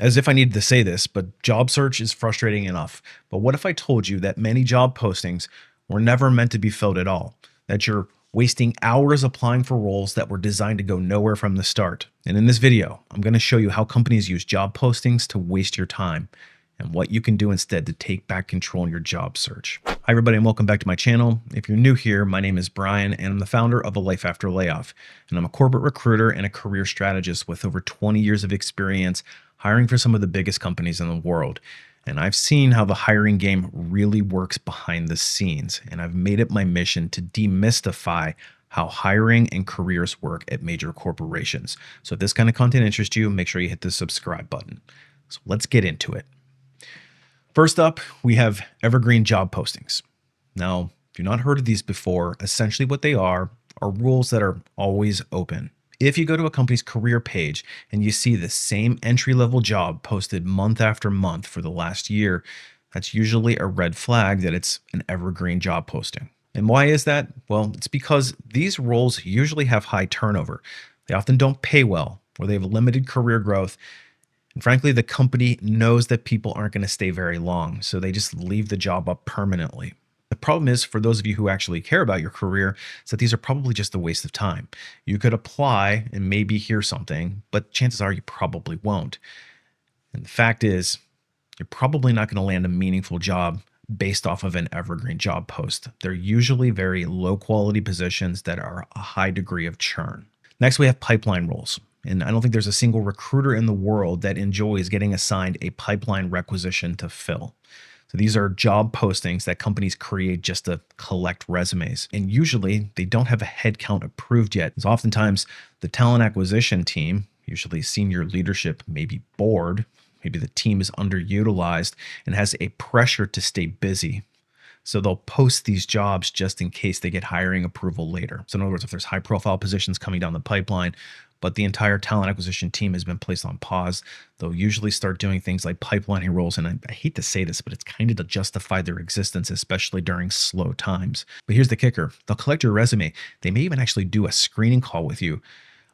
As if I needed to say this, but job search is frustrating enough. But what if I told you that many job postings were never meant to be filled at all? That you're wasting hours applying for roles that were designed to go nowhere from the start. And in this video, I'm going to show you how companies use job postings to waste your time and what you can do instead to take back control in your job search. Hi everybody, and welcome back to my channel. If you're new here, my name is Brian and I'm the founder of A Life After Layoff. And I'm a corporate recruiter and a career strategist with over 20 years of experience hiring for some of the biggest companies in the world. And I've seen how the hiring game really works behind the scenes. And I've made it my mission to demystify how hiring and careers work at major corporations. So if this kind of content interests you, make sure you hit the subscribe button. So let's get into it. First up, we have evergreen job postings. Now, if you've not heard of these before, essentially what they are rules that are always open. If you go to a company's career page and you see the same entry-level job posted month after month for the last year, that's usually a red flag that it's an evergreen job posting. And why is that? Well, it's because these roles usually have high turnover. They often don't pay well, or they have limited career growth. And frankly, the company knows that people aren't going to stay very long, so they just leave the job up permanently. The problem is, for those of you who actually care about your career, is that these are probably just a waste of time. You could apply and maybe hear something, but chances are you probably won't. And the fact is, you're probably not going to land a meaningful job based off of an evergreen job post. They're usually very low quality positions that are a high degree of churn. Next, we have pipeline roles. And I don't think there's a single recruiter in the world that enjoys getting assigned a pipeline requisition to fill. So these are job postings that companies create just to collect resumes. And usually they don't have a headcount approved yet. So oftentimes the talent acquisition team, usually senior leadership, may be bored. Maybe the team is underutilized and has a pressure to stay busy. So they'll post these jobs just in case they get hiring approval later. So in other words, if there's high profile positions coming down the pipeline, but the entire talent acquisition team has been placed on pause, they'll usually start doing things like pipelining roles. And I hate to say this, but it's kind of to justify their existence, especially during slow times. But here's the kicker. They'll collect your resume. They may even actually do a screening call with you,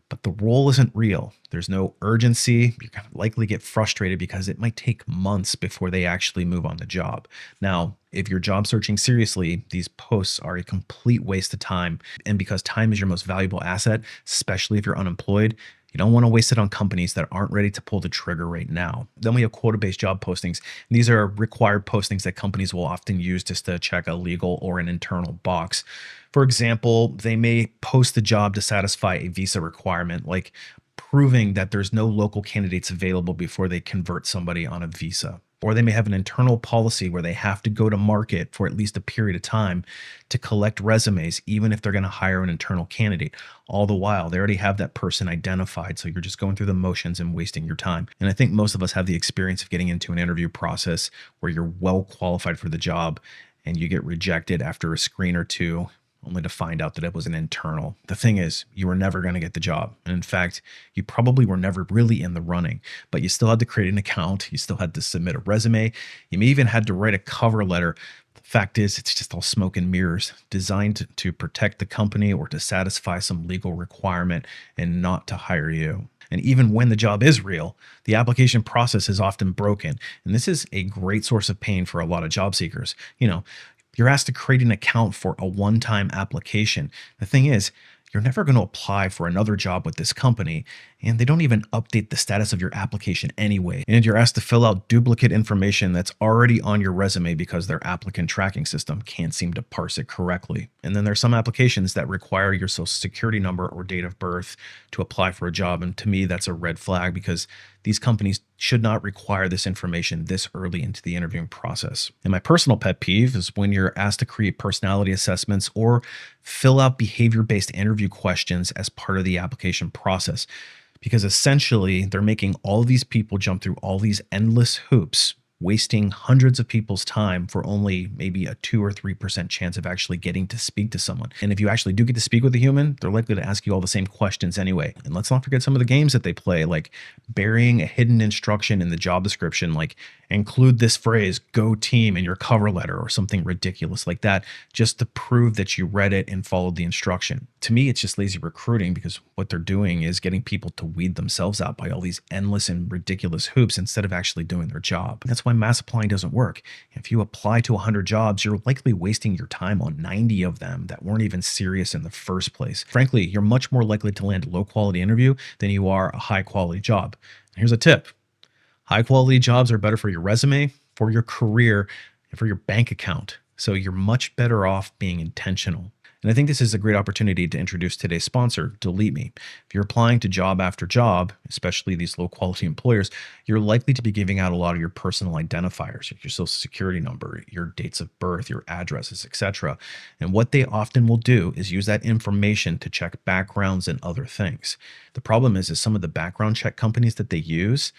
but the role isn't real. There's no urgency. You're going to likely get frustrated because it might take months before they actually move on the job. Now, if you're job searching seriously, these posts are a complete waste of time. And because time is your most valuable asset, especially if you're unemployed, you don't want to waste it on companies that aren't ready to pull the trigger right now. Then we have quota-based job postings. And these are required postings that companies will often use just to check a legal or an internal box. For example, they may post the job to satisfy a visa requirement, like proving that there's no local candidates available before they convert somebody on a visa. Or they may have an internal policy where they have to go to market for at least a period of time to collect resumes, even if they're going to hire an internal candidate. All the while, they already have that person identified. So you're just going through the motions and wasting your time. And I think most of us have the experience of getting into an interview process where you're well qualified for the job and you get rejected after a screen or two, only to find out that it was an internal. The thing is, you were never going to get the job. And in fact, you probably were never really in the running, but you still had to create an account. You still had to submit a resume. You may even had to write a cover letter. The fact is, it's just all smoke and mirrors, designed to protect the company or to satisfy some legal requirement and not to hire you. And even when the job is real, the application process is often broken. And this is a great source of pain for a lot of job seekers. You're asked to create an account for a one-time application. The thing is, you're never going to apply for another job with this company, and they don't even update the status of your application anyway. And you're asked to fill out duplicate information that's already on your resume because their applicant tracking system can't seem to parse it correctly. And then there's some applications that require your social security number or date of birth to apply for a job. And to me, that's a red flag because these companies should not require this information this early into the interviewing process. And my personal pet peeve is when you're asked to create personality assessments or fill out behavior-based interview questions as part of the application process. Because essentially, they're making all of these people jump through all these endless hoops wasting hundreds of people's time for only maybe a 2 or 3% chance of actually getting to speak to someone. And if you actually do get to speak with a human, they're likely to ask you all the same questions anyway. And let's not forget some of the games that they play, like burying a hidden instruction in the job description, like include this phrase, go team, in your cover letter or something ridiculous like that, just to prove that you read it and followed the instruction. To me, it's just lazy recruiting, because what they're doing is getting people to weed themselves out by all these endless and ridiculous hoops instead of actually doing their job. That's why mass applying doesn't work. If you apply to 100 jobs, you're likely wasting your time on 90 of them that weren't even serious in the first place. Frankly, you're much more likely to land a low quality interview than you are a high quality job. And here's a tip. High quality jobs are better for your resume, for your career, and for your bank account. So you're much better off being intentional. And I think this is a great opportunity to introduce today's sponsor, Deleteme. If you're applying to job after job, especially these low quality employers, you're likely to be giving out a lot of your personal identifiers, like your social security number, your dates of birth, your addresses, etc. And what they often will do is use that information to check backgrounds and other things. The problem is some of the background check companies that they use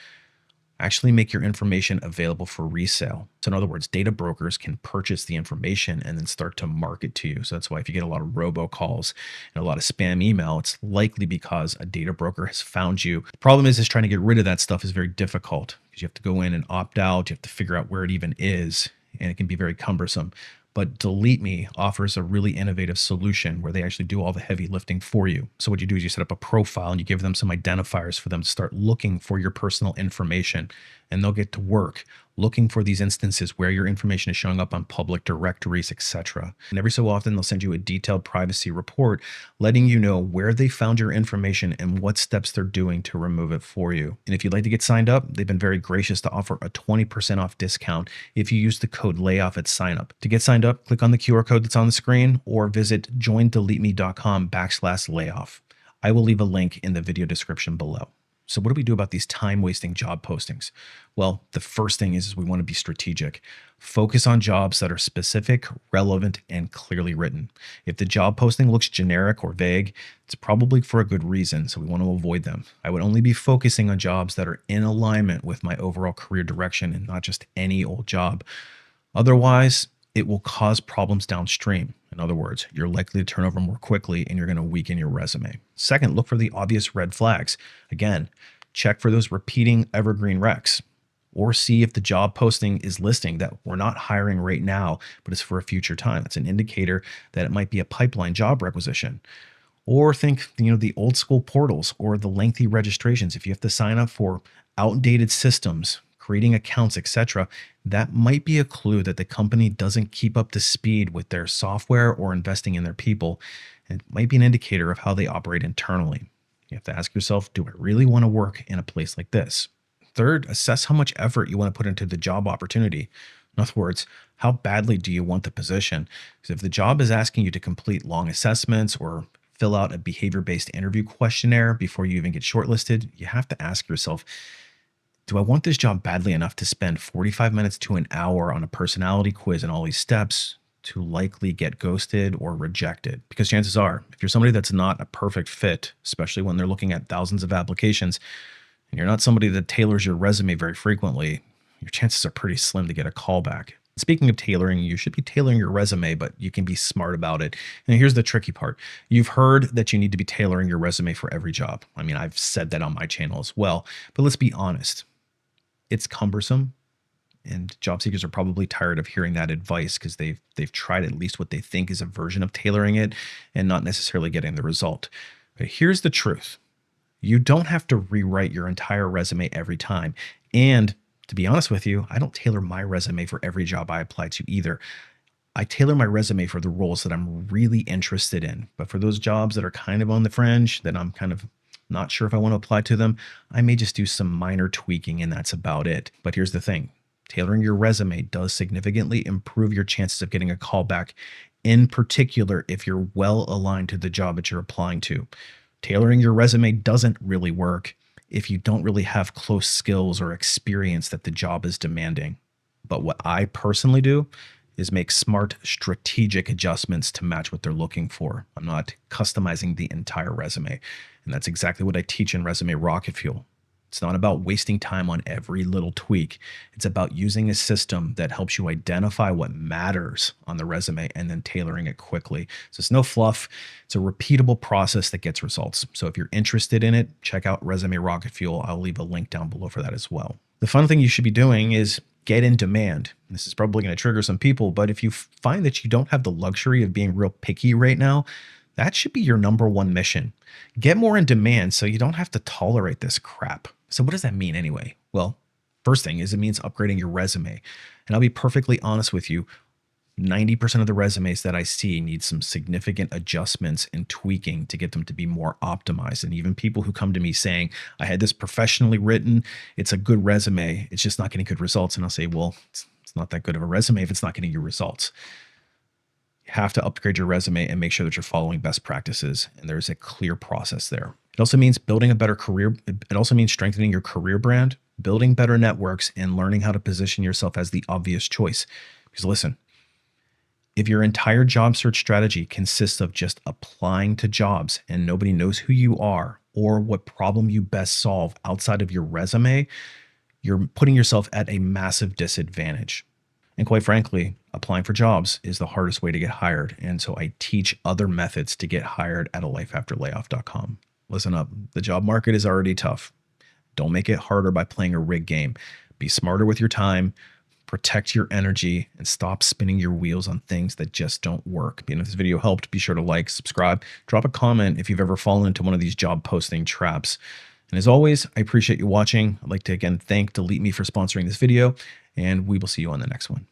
actually make your information available for resale. So in other words, data brokers can purchase the information and then start to market to you. So that's why if you get a lot of robocalls and a lot of spam email, it's likely because a data broker has found you. The problem is trying to get rid of that stuff is very difficult, because you have to go in and opt out. You have to figure out where it even is, and it can be very cumbersome. But Deleteme offers a really innovative solution where they actually do all the heavy lifting for you. So what you do is you set up a profile and you give them some identifiers for them to start looking for your personal information, and they'll get to work looking for these instances where your information is showing up on public directories, etc. And every so often, they'll send you a detailed privacy report letting you know where they found your information and what steps they're doing to remove it for you. And if you'd like to get signed up, they've been very gracious to offer a 20% off discount if you use the code LAYOFF at sign up. To get signed up, click on the QR code that's on the screen or visit joindeleteme.com/layoff. I will leave a link in the video description below. So what do we do about these time-wasting job postings? Well, the first thing is we want to be strategic. Focus on jobs that are specific, relevant, and clearly written. If the job posting looks generic or vague, it's probably for a good reason, so we want to avoid them. I would only be focusing on jobs that are in alignment with my overall career direction and not just any old job. Otherwise, it will cause problems downstream. In other words, you're likely to turn over more quickly and you're going to weaken your resume. Second, look for the obvious red flags. Again, check for those repeating evergreen recs, or see if the job posting is listing that we're not hiring right now, but it's for a future time. It's an indicator that it might be a pipeline job requisition. Or think, the old school portals or the lengthy registrations. If you have to sign up for outdated systems, creating accounts, etc., that might be a clue that the company doesn't keep up to speed with their software or investing in their people. It might be an indicator of how they operate internally. You have to ask yourself, do I really want to work in a place like this? Third, assess how much effort you want to put into the job opportunity. In other words, how badly do you want the position? Because if the job is asking you to complete long assessments or fill out a behavior-based interview questionnaire before you even get shortlisted, you have to ask yourself, do I want this job badly enough to spend 45 minutes to an hour on a personality quiz and all these steps to likely get ghosted or rejected? Because chances are, if you're somebody that's not a perfect fit, especially when they're looking at thousands of applications, and you're not somebody that tailors your resume very frequently, your chances are pretty slim to get a call back. Speaking of tailoring, you should be tailoring your resume, but you can be smart about it. And here's the tricky part. You've heard that you need to be tailoring your resume for every job. I mean, I've said that on my channel as well, but let's be honest. It's cumbersome, and job seekers are probably tired of hearing that advice because they've tried at least what they think is a version of tailoring it and not necessarily getting the result. But here's the truth. You don't have to rewrite your entire resume every time. And to be honest with you, I don't tailor my resume for every job I apply to either. I tailor my resume for the roles that I'm really interested in. But for those jobs that are kind of on the fringe, that I'm kind of not sure if I want to apply to them, I may just do some minor tweaking and that's about it. But here's the thing. Tailoring your resume does significantly improve your chances of getting a call back, in particular if you're well aligned to the job that you're applying to. Tailoring your resume doesn't really work if you don't really have close skills or experience that the job is demanding. But what I personally do is make smart, strategic adjustments to match what they're looking for. I'm not customizing the entire resume. And that's exactly what I teach in Resume Rocket Fuel. It's not about wasting time on every little tweak. It's about using a system that helps you identify what matters on the resume and then tailoring it quickly. So it's no fluff. It's a repeatable process that gets results. So if you're interested in it, check out Resume Rocket Fuel. I'll leave a link down below for that as well. The fun thing you should be doing is get in demand. This is probably going to trigger some people, but if you find that you don't have the luxury of being real picky right now, that should be your number one mission. Get more in demand so you don't have to tolerate this crap. So what does that mean anyway? Well, first thing is it means upgrading your resume. And I'll be perfectly honest with you, 90% of the resumes that I see need some significant adjustments and tweaking to get them to be more optimized. And even people who come to me saying, I had this professionally written, it's a good resume, it's just not getting good results. And I'll say, well, it's not that good of a resume if it's not getting you results. You have to upgrade your resume and make sure that you're following best practices. And there's a clear process there. It also means building a better career. It also means strengthening your career brand, building better networks, and learning how to position yourself as the obvious choice. Because listen, if your entire job search strategy consists of just applying to jobs and nobody knows who you are or what problem you best solve outside of your resume, you're putting yourself at a massive disadvantage. And quite frankly, applying for jobs is the hardest way to get hired. And so I teach other methods to get hired at alifeafterlayoff.com. Listen up, the job market is already tough. Don't make it harder by playing a rigged game. Be smarter with your time, protect your energy, and stop spinning your wheels on things that just don't work. And if this video helped, be sure to like, subscribe, drop a comment if you've ever fallen into one of these job posting traps. And as always, I appreciate you watching. I'd like to again thank Deleteme for sponsoring this video, and we will see you on the next one.